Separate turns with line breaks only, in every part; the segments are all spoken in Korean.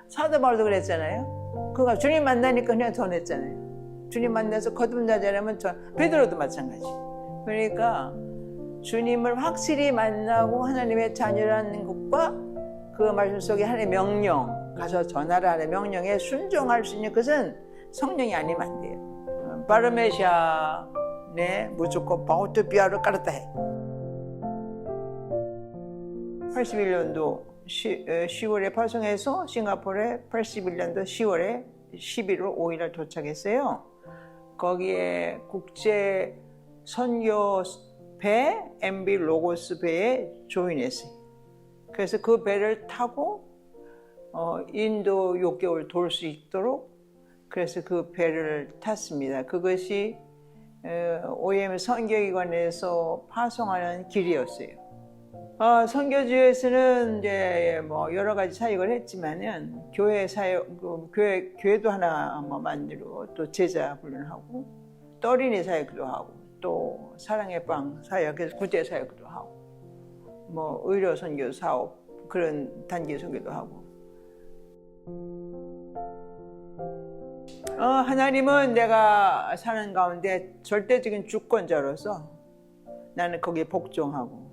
사도 바울도 그랬잖아요. 그가 주님 만나니까 그냥 전했잖아요. 주님 만나서 거듭나자면 베드로도 마찬가지. 그러니까 주님을 확실히 만나고 하나님의 자녀라는 것과 그 말씀 속에 하나님의 명령, 가서 전하라 하는 명령에 순종할 수 있는 것은 성령이 아니면 안 돼요. 바르메시아네 무조건 바우트비아를 깔았다 해. 81년도 10월에 파송해서 싱가포르에 81년도 10월에 11월 5일에 도착했어요. 거기에 국제 선교 배, MB 로고스 배에 조인했어요. 그래서 그 배를 타고 인도 6개월 돌 수 있도록 그래서 그 배를 탔습니다. 그것이 OM 선교기관에서 파송하는 길이었어요. 선교지에서는 이제 뭐 여러 가지 사역을 했지만은 교회 사역, 교회도 하나 만들고 또 제자 훈련하고 또 어린이 사역도 하고 또 사랑의 빵 사역, 그래서 구제 사역도 하고 뭐 의료 선교 사업 그런 단기 선교도 하고. 하나님은 내가 사는 가운데 절대적인 주권자로서 나는 거기에 복종하고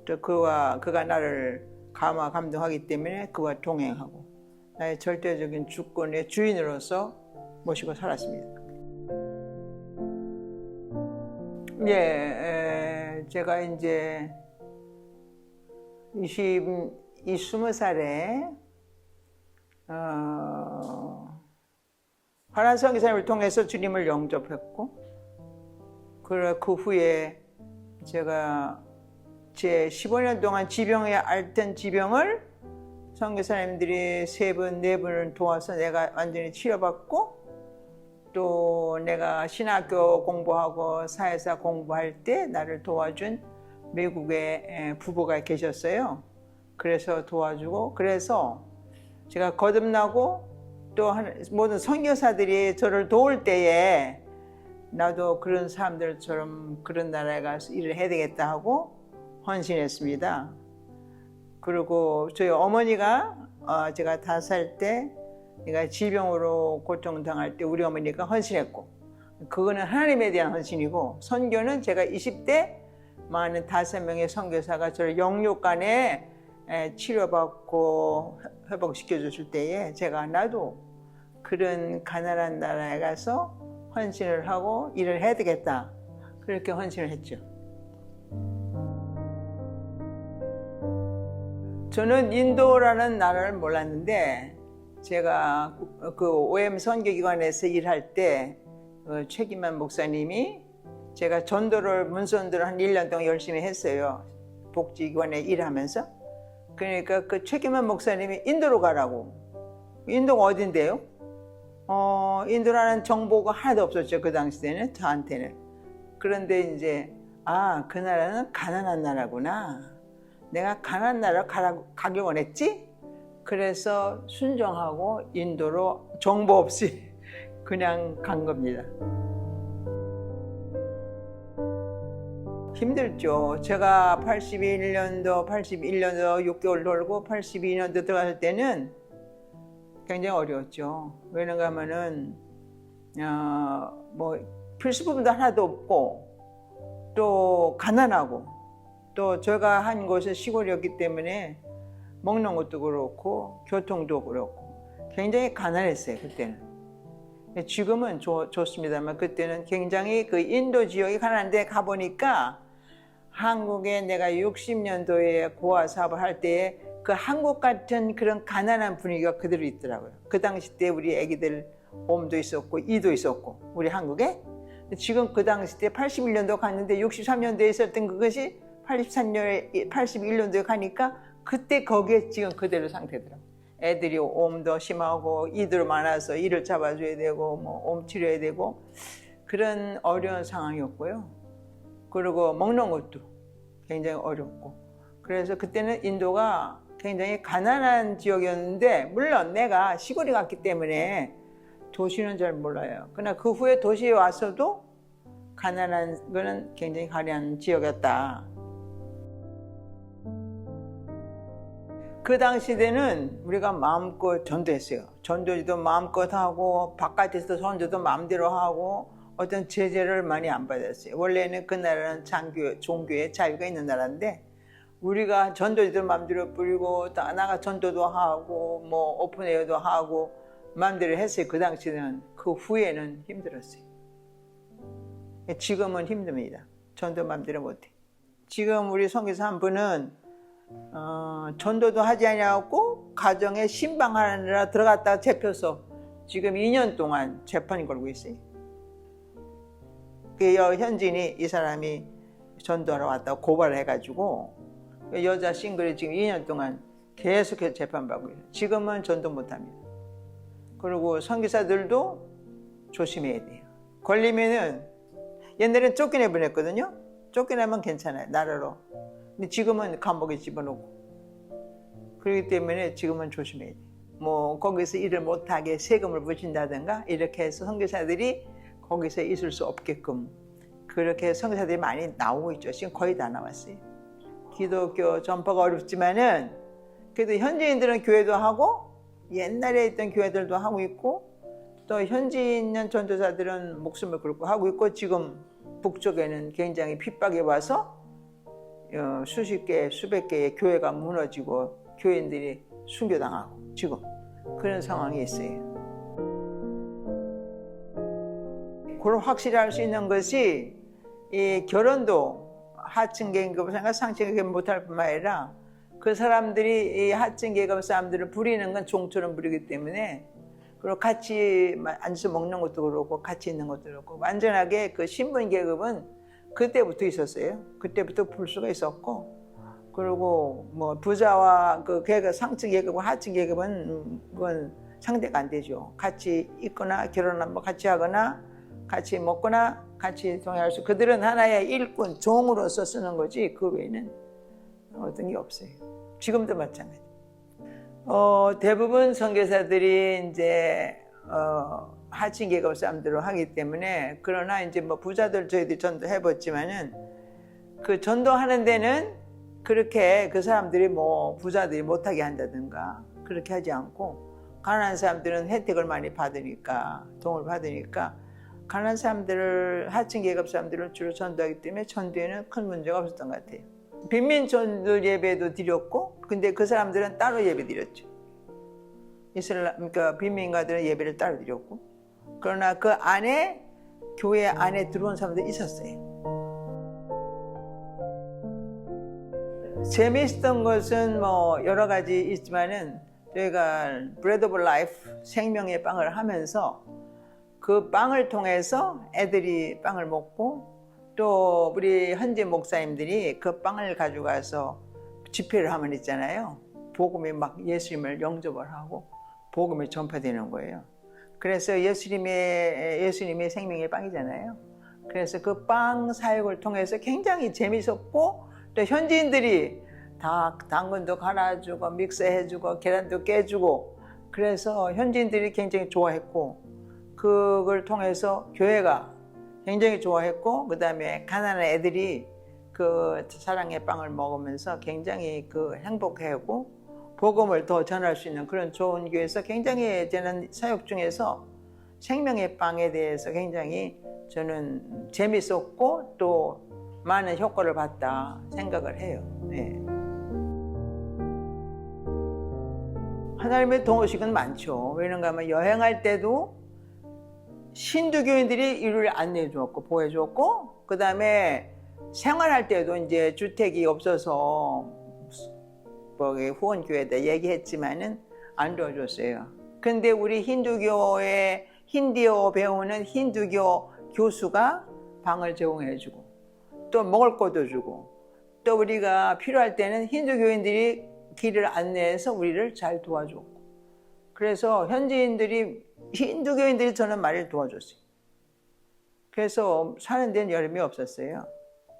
또 그가 나를 감동하기 때문에 그와 동행하고 나의 절대적인 주권의 주인으로서 모시고 살았습니다. 제가 이제 20살에 화란 선교사님을 통해서 주님을 영접했고 그 후에 제가 제 15년 동안 지병에 앓던 지병을 선교사님들이 3분, 4분을 도와서 내가 완전히 치료받고 또 내가 신학교 공부하고 사회사 공부할 때 나를 도와준 미국의 부부가 계셨어요. 그래서 도와주고 그래서 제가 거듭나고 또 모든 선교사들이 저를 도울 때에 나도 그런 사람들처럼 그런 나라에 가서 일을 해야 되겠다 하고 헌신했습니다. 그리고 저희 어머니가 제가 5살 때 내가 질병으로 고통당할 때 우리 어머니가 헌신했고 그거는 하나님에 대한 헌신이고 선교는 제가 20대 45명의 선교사가 저를 영육간에 치료받고 회복시켜 줬을 때에 제가 나도 그런 가난한 나라에 가서 헌신을 하고 일을 해야 되겠다 그렇게 헌신을 했죠. 저는 인도라는 나라를 몰랐는데 제가 그 OM 선교기관에서 일할 때 최기만 목사님이 제가 문선도를 한 1년 동안 열심히 했어요. 복지기관에 일하면서. 그러니까 그 최기만 목사님이 인도로 가라고. 인도가 어딘데요? 인도라는 정보가 하나도 없었죠. 그 당시 때는 저한테는. 그런데 이제 그 나라는 가난한 나라구나. 내가 가난한 나라 가기 원했지? 그래서 순종하고 인도로 정보 없이 그냥 간 겁니다. 힘들죠. 제가 81년도 6개월 놀고 82년도 들어갈 때는 굉장히 어려웠죠. 왜냐가 하면은 뭐 필수품도 하나도 없고 또 가난하고 또 제가 한 곳은 시골이었기 때문에 먹는 것도 그렇고 교통도 그렇고 굉장히 가난했어요. 그때는. 지금은 좋습니다만 그때는 굉장히 그 인도 지역이 가난한데 가보니까 한국에 내가 60년도에 고아 사업을 할 때에 그 한국 같은 그런 가난한 분위기가 그대로 있더라고요. 그 당시 때 우리 애기들 옴도 있었고 이도 있었고 우리 한국에. 지금 그 당시 때 81년도 갔는데 63년도에 있었던 그것이 81년도에 가니까 그때 거기에 지금 그대로 상태더라고요. 애들이 옴도 심하고 이도 많아서 이를 잡아줘야 되고 뭐 옴 치료해야 되고 그런 어려운 상황이었고요. 그리고 먹는 것도 굉장히 어렵고 그래서 그때는 인도가 굉장히 가난한 지역이었는데 물론 내가 시골에 갔기 때문에 도시는 잘 몰라요. 그러나 그 후에 도시에 와서도 가난한 거는 굉장히 가난한 지역이었다. 그 당시 때는 우리가 마음껏 전도했어요. 전도도 마음껏 하고 바깥에서 전도도 마음대로 하고 어떤 제재를 많이 안 받았어요. 원래는 그 나라는 종교의 자유가 있는 나라인데 우리가 전도지도 마음대로 뿌리고 또 나가 전도도 하고 뭐 오픈에어도 하고 마음대로 했어요. 그 당시는. 그 후에는 힘들었어요. 지금은 힘듭니다. 전도 마음대로 못해. 지금 우리 선교사 한 분은 전도도 하지 않냐고 가정에 신방하느라 들어갔다가 잡혀서 지금 2년 동안 재판이 걸고 있어요. 그 현진이 이 사람이 전도하러 왔다고 고발을 해가지고 여자 싱글이 지금 2년 동안 계속해서 재판받고 있어요. 지금은 전도 못합니다. 그리고 선교사들도 조심해야 돼요. 걸리면은 옛날엔 쫓겨내 보냈거든요. 쫓겨나면 괜찮아요. 나라로. 근데 지금은 감옥에 집어넣고. 그렇기 때문에 지금은 조심해야 돼요. 뭐 거기서 일을 못하게 세금을 붙인다든가 이렇게 해서 선교사들이 거기서 있을 수 없게끔 그렇게 선교사들이 많이 나오고 있죠. 지금 거의 다 나왔어요. 기독교 전파가 어렵지만은 그래도 현지인들은 교회도 하고 옛날에 있던 교회들도 하고 있고 또 현지에 있는 전도사들은 목숨을 걸고 하고 있고 지금 북쪽에는 굉장히 핍박이 와서 수십 개, 수백 개의 교회가 무너지고 교인들이 순교당하고 지금 그런 상황이 있어요. 그걸 확실히 알 수 있는 것이 이 결혼도 하층 계급과 상층 계급 못할 뿐만 아니라 그 사람들이 이 하층 계급 사람들을 부리는 건 종처럼 부리기 때문에 그리고 같이 앉아서 먹는 것도 그렇고 같이 있는 것도 그렇고 완전하게 그 신분 계급은 그때부터 있었어요. 그때부터 볼 수가 있었고 그리고 뭐 부자와 그 계급 상층 계급과 하층 계급은 그건 상대가 안 되죠. 같이 있거나 결혼을 뭐 같이 하거나 같이 먹거나 같이 동행할 수 그들은 하나의 일꾼 종으로서 쓰는 거지 그 외에는 어떤 게 없어요. 지금도 마찬가지. 대부분 선교사들이 이제 하층 계급 사람들로 하기 때문에 그러나 이제 뭐 부자들 저희들이 전도해봤지만은 그 전도하는 데는 그렇게 그 사람들이 뭐 부자들이 못하게 한다든가 그렇게 하지 않고 가난한 사람들은 혜택을 많이 받으니까 도움을 받으니까 가난한 사람들을 하층 계급 사람들을 주로 전도하기 때문에 전도에는 큰 문제가 없었던 것 같아요. 빈민 전도 예배도 드렸고 근데 그 사람들은 따로 예배 드렸죠. 그러니까 빈민가들은 예배를 따로 드렸고 그러나 그 안에 교회 안에 들어온 사람들이 있었어요. 재미있었던 것은 뭐 여러 가지 있지만은 저희가 Bread of Life 생명의 빵을 하면서 그 빵을 통해서 애들이 빵을 먹고 또 우리 현지 목사님들이 그 빵을 가져가서 집회를 하면 있잖아요. 복음이 막 예수님을 영접을 하고 복음이 전파되는 거예요. 그래서 예수님의 생명의 빵이잖아요. 그래서 그 빵 사역을 통해서 굉장히 재미있었고 또 현지인들이 다 당근도 갈아주고 믹스해주고 계란도 깨주고 그래서 현지인들이 굉장히 좋아했고 그걸 통해서 교회가 굉장히 좋아했고 그 다음에 가난한 애들이 그 사랑의 빵을 먹으면서 굉장히 그 행복해하고 복음을 더 전할 수 있는 그런 좋은 교회에서 굉장히 저는 사역 중에서 생명의 빵에 대해서 굉장히 저는 재밌었고 또 많은 효과를 봤다 생각을 해요. 네. 하나님의 동의식은 많죠. 왜냐하면 하면 여행할 때도 신두교인들이 이를 안내해 주었고 보호해 주었고 그 다음에 생활할 때도 이제 주택이 없어서 뭐 후원교회에다 얘기했지만은 안 도와줬어요. 근데 우리 힌두교의 힌디어 배우는 힌두교 교수가 방을 제공해 주고 또 먹을 것도 주고 또 우리가 필요할 때는 힌두교인들이 길을 안내해서 우리를 잘 도와줬고 그래서 힌두교인들이 저는 많이 도와줬어요. 그래서 사는 데는 여름이 없었어요.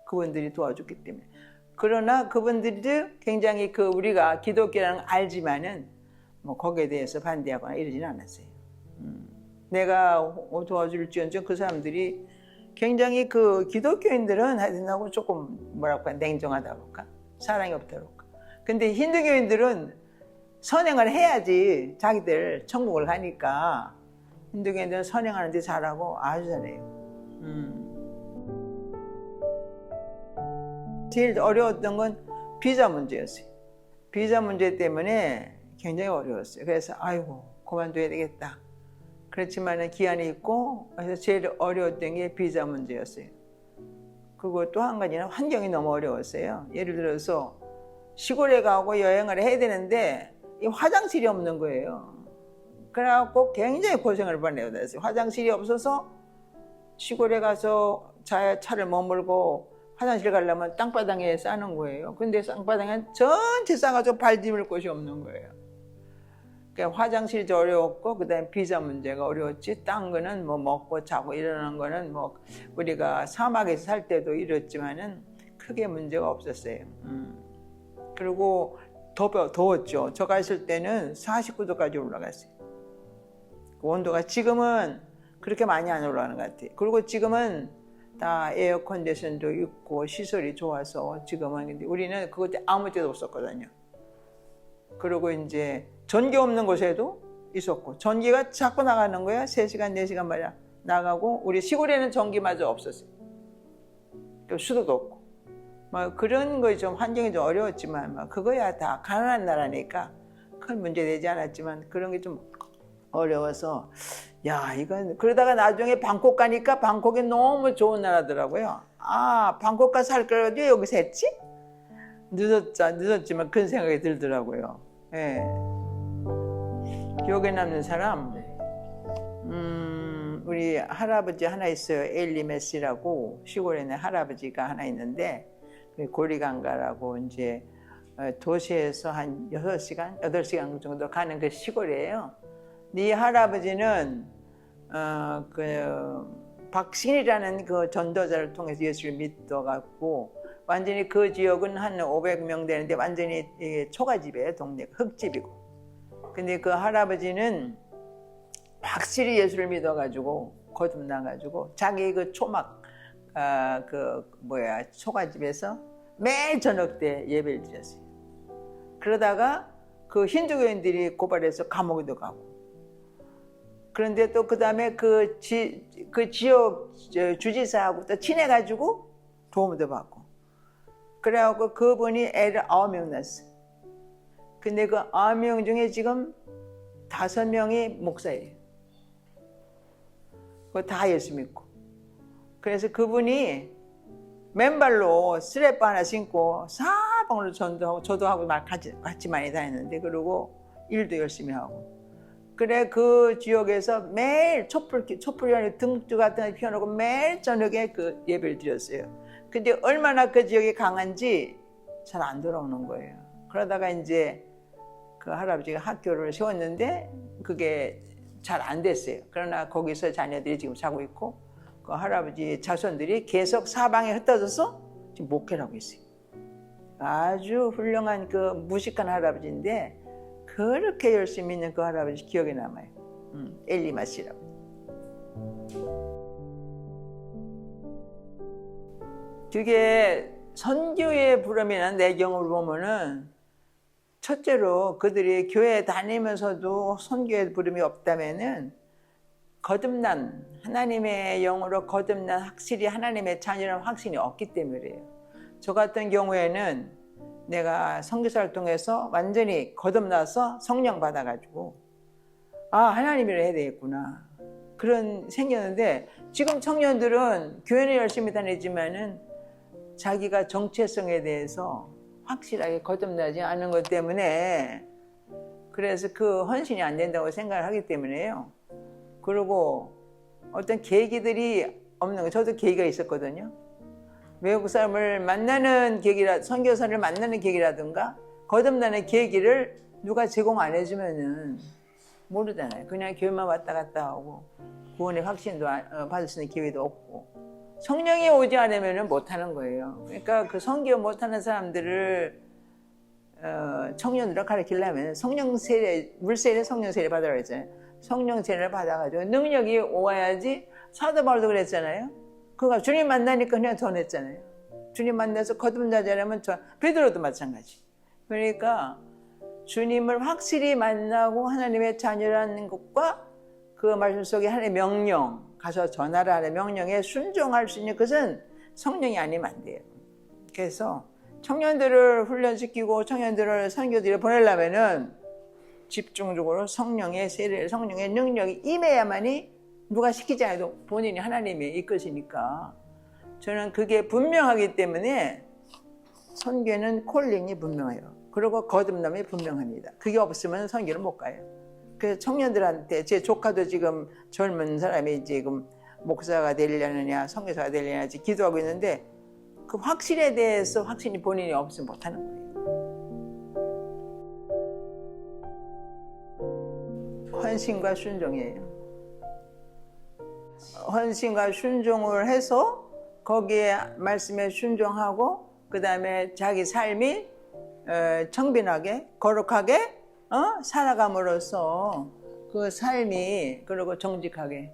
그분들이 도와줬기 때문에. 그러나 그분들도 굉장히 우리가 기독교라는 걸 알지만은 뭐 거기에 대해서 반대하거나 이러지는 않았어요. 내가 도와줄지언정 그 사람들이 굉장히 기독교인들은 하여튼하고 조금 뭐랄까 냉정하다 볼까 사랑이 없다 볼까. 근데 힌두교인들은 선행을 해야지 자기들 천국을 가니까 힌두교인들은 선행하는데 잘하고 아주 잘해요. 제일 어려웠던 건 비자 문제였어요. 비자 문제 때문에 굉장히 어려웠어요. 그래서 아이고 그만둬야 되겠다. 그렇지만 기한이 있고 그래서 제일 어려웠던 게 비자 문제였어요. 그리고 또 한 가지는 환경이 너무 어려웠어요. 예를 들어서 시골에 가고 여행을 해야 되는데 이 화장실이 없는 거예요. 그래갖고 굉장히 고생을 많이 했어요. 화장실이 없어서 시골에 가서 차를 머물고 화장실 가려면 땅바닥에 싸는 거예요. 근데 땅바닥에 전체 싸가지고 발 디딜 곳이 없는 거예요. 그러니까 화장실이 어려웠고 그다음에 비자 문제가 어려웠지. 딴 거는 뭐 먹고 자고 이러는 거는 뭐 우리가 사막에서 살 때도 이랬지만은 크게 문제가 없었어요. 그리고 더웠죠. 저 갔을 때는 49도까지 올라갔어요. 그 온도가 지금은 그렇게 많이 안 올라가는 것 같아요. 그리고 지금은 다 에어 컨디션도 있고 시설이 좋아서 지금은. 근데 우리는 그것 때 아무 때도 없었거든요. 그리고 이제 전기 없는 곳에도 있었고 전기가 자꾸 나가는 거야. 3시간 4시간 말이야 나가고. 우리 시골에는 전기마저 없었어요. 수도도 없고 뭐 그런 거 좀 환경이 좀 어려웠지만 뭐 그거야 다 가난한 나라니까 큰 문제 되지 않았지만 그런 게 좀 어려워서 야 이건. 그러다가 나중에 방콕 가니까 방콕이 너무 좋은 나라더라고요. 아 방콕 가서 살 거라도 여기서 했지? 늦었지만 그런 생각이 들더라고요. 예. 기억에 남는 사람 우리 할아버지 하나 있어요. 엘리 메시라고 시골에 있는 할아버지가 하나 있는데 고리강가라고 이제 도시에서 한 6시간, 8시간 정도 가는 그 시골이에요. 네 할아버지는 박신이라는 그 전도자를 통해서 예수를 믿어갖고 완전히 그 지역은 한 500명 되는데 완전히 초가집이에요. 동네가 흙집이고. 근데 그 할아버지는 확실히 예수를 믿어가지고 거듭나가지고 자기 그 초막 초가집에서 매일 저녁 때 예배를 드렸어요. 그러다가 그 힌두교인들이 고발해서 감옥에도 가고. 그런데 또 그 다음에 그 지역 주지사하고 또 친해가지고 도움도 받고. 그래갖고 그분이 애를 9명 낳았어요. 근데 그 9명 중에 지금 5명이 목사예요. 그거 다 예수 믿고. 그래서 그분이 맨발로 스레퍼 하나 신고 사방으로 전도하고 저도 하고 같이 많이 다녔는데 그러고 일도 열심히 하고. 그래 그 지역에서 매일 촛불 안에 등주 같은 거 피워놓고 매일 저녁에 그 예배를 드렸어요. 근데 얼마나 그 지역이 강한지 잘 안 돌아오는 거예요. 그러다가 이제 그 할아버지가 학교를 세웠는데 그게 잘 안 됐어요. 그러나 거기서 자녀들이 지금 자고 있고 그 할아버지 자손들이 계속 사방에 흩어져서 지금 목회를 하고 있어요. 아주 훌륭한 그 무식한 할아버지인데 그렇게 열심히 있는 그 할아버지 기억에 남아요. 엘리마 씨라고. 그게 선교의 부름이라는 내경을 보면은 첫째로 그들이 교회 다니면서도 선교의 부름이 없다면은 거듭난 하나님의 영으로 거듭난 확실히 하나님의 자녀라는 확신이 없기 때문이에요. 저 같은 경우에는 내가 선교사를 통해서 완전히 거듭나서 성령 받아가지고 아 하나님이라 해야 되겠구나 그런 생겼는데 지금 청년들은 교회는 열심히 다니지만은 자기가 정체성에 대해서 확실하게 거듭나지 않은 것 때문에 그래서 그 헌신이 안 된다고 생각을 하기 때문에요. 그리고 어떤 계기들이 없는 거. 저도 계기가 있었거든요. 외국 사람을 만나는 계기라, 선교사를 만나는 계기라든가 거듭나는 계기를 누가 제공 안 해주면은 모르잖아요. 그냥 교회만 왔다 갔다 하고 구원의 확신도 받을 수 있는 기회도 없고 성령이 오지 않으면 못하는 거예요. 그러니까 그 선교 못하는 사람들을 청년들을 가르치려면 성령 세례, 물세례, 성령 세례 받으라 그랬잖아요. 성령 세례를 받아가지고 능력이 오야지. 사도 바울도 그랬잖아요. 그가 주님 만나니까 그냥 전했잖아요. 주님 만나서 거듭나자라면 베드로도 마찬가지. 그러니까 주님을 확실히 만나고 하나님의 자녀라는 것과 그 말씀 속에 하나님의 명령, 가서 전하라 하는 명령에 순종할 수 있는 것은 성령이 아니면 안 돼요. 그래서 청년들을 훈련시키고 청년들을 선교지를 보내려면은 집중적으로 성령의 세례, 성령의 능력이 임해야만이 누가 시키지 않아도 본인이 하나님이 이끄시니까 저는 그게 분명하기 때문에 선교는 콜링이 분명해요. 그리고 거듭남이 분명합니다. 그게 없으면 선교를 못 가요. 그래서 청년들한테 제 조카도 지금 젊은 사람이 지금 목사가 되려느냐 선교사가 되려느냐 기도하고 있는데 그 확신에 대해서 확신이 본인이 없으면 못하는 거예요. 헌신과 순종이에요. 헌신과 순종을 해서 거기에 말씀에 순종하고 그 다음에 자기 삶이 청빈하게 거룩하게 살아감으로써 그 삶이 그리고 정직하게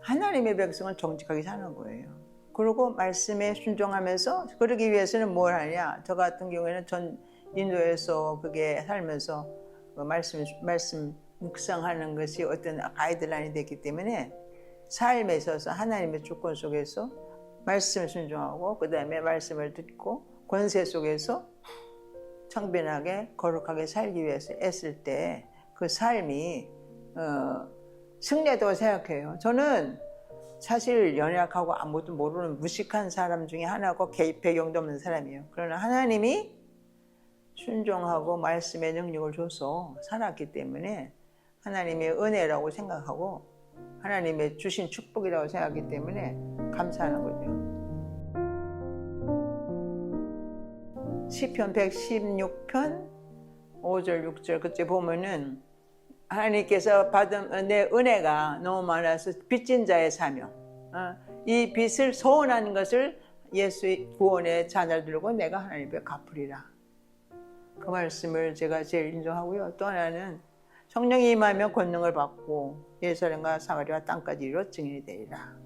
하나님의 백성은 정직하게 사는 거예요. 그리고 말씀에 순종하면서 그러기 위해서는 뭘 하냐? 저 같은 경우에는 전 인도에서 그게 살면서 그 말씀 묵상하는 것이 어떤 가이드라인이 됐기 때문에 삶에 있어서 하나님의 주권 속에서 말씀을 순종하고 그 다음에 말씀을 듣고 권세 속에서 청빈하게 거룩하게 살기 위해서 애쓸 때 그 삶이 승리했다고 생각해요. 저는 사실 연약하고 아무것도 모르는 무식한 사람 중에 하나고 배경도 없는 사람이에요. 그러나 하나님이 순종하고 말씀의 능력을 줘서 살았기 때문에 하나님의 은혜라고 생각하고 하나님의 주신 축복이라고 생각하기 때문에 감사하는 거죠. 시편 116편 5절 6절 그때 보면은 하나님께서 받은 내 은혜가 너무 많아서 빚진 자의 사명 이 빚을 소원하는 것을 예수의 구원의 잔을 들고 내가 하나님 앞에 갚으리라. 그 말씀을 제가 제일 인정하고요. 또 하나는 성령이 임하면 권능을 받고 예루살렘과 사마리아 땅까지 이르러 증인이 되리라.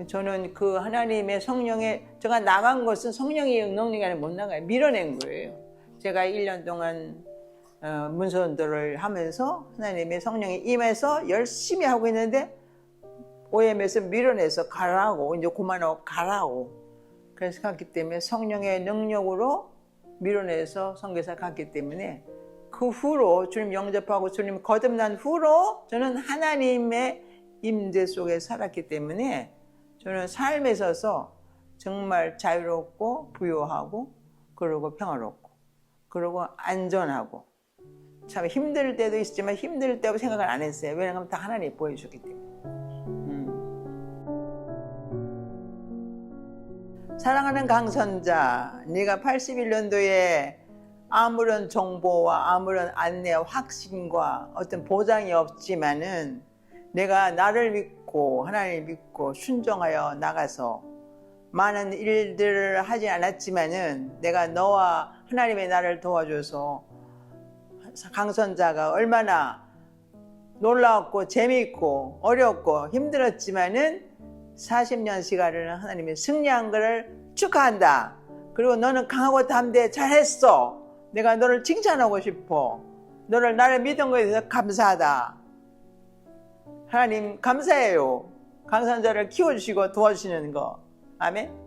저는 그 하나님의 성령에 제가 나간 것은 성령의 능력이 아니라 못 나가요. 밀어낸 거예요. 제가 1년 동안 문서들을 하면서 하나님의 성령이 임해서 열심히 하고 있는데 OM에서 밀어내서 가라고 이제 그만하고 가라고 그래서 갔기 때문에 성령의 능력으로 밀어내서 선교사 갔기 때문에 그 후로 주님 영접하고 주님 거듭난 후로 저는 하나님의 임재 속에 살았기 때문에 저는 삶에 있어서 정말 자유롭고 부유하고 그리고 평화롭고 그리고 안전하고 참 힘들 때도 있지만 힘들 때도 생각을 안 했어요. 왜냐하면 다 하나님이 보여주셨기 때문에. 사랑하는 강선자, 네가 81년도에 아무런 정보와 아무런 안내와 확신과 어떤 보장이 없지만은 내가 나를 믿고 하나님을 믿고 순종하여 나가서 많은 일들을 하지 않았지만은 내가 너와 하나님의 나를 도와줘서 강선자가 얼마나 놀라웠고 재미있고 어렵고 힘들었지만은 40년 시간을 하나님이 승리한 것을 축하한다. 그리고 너는 강하고 담대해 잘했어. 내가 너를 칭찬하고 싶어. 나를 믿은 것에 대해서 감사하다. 하나님 감사해요. 강선자를 키워주시고 도와주시는 거. 아멘.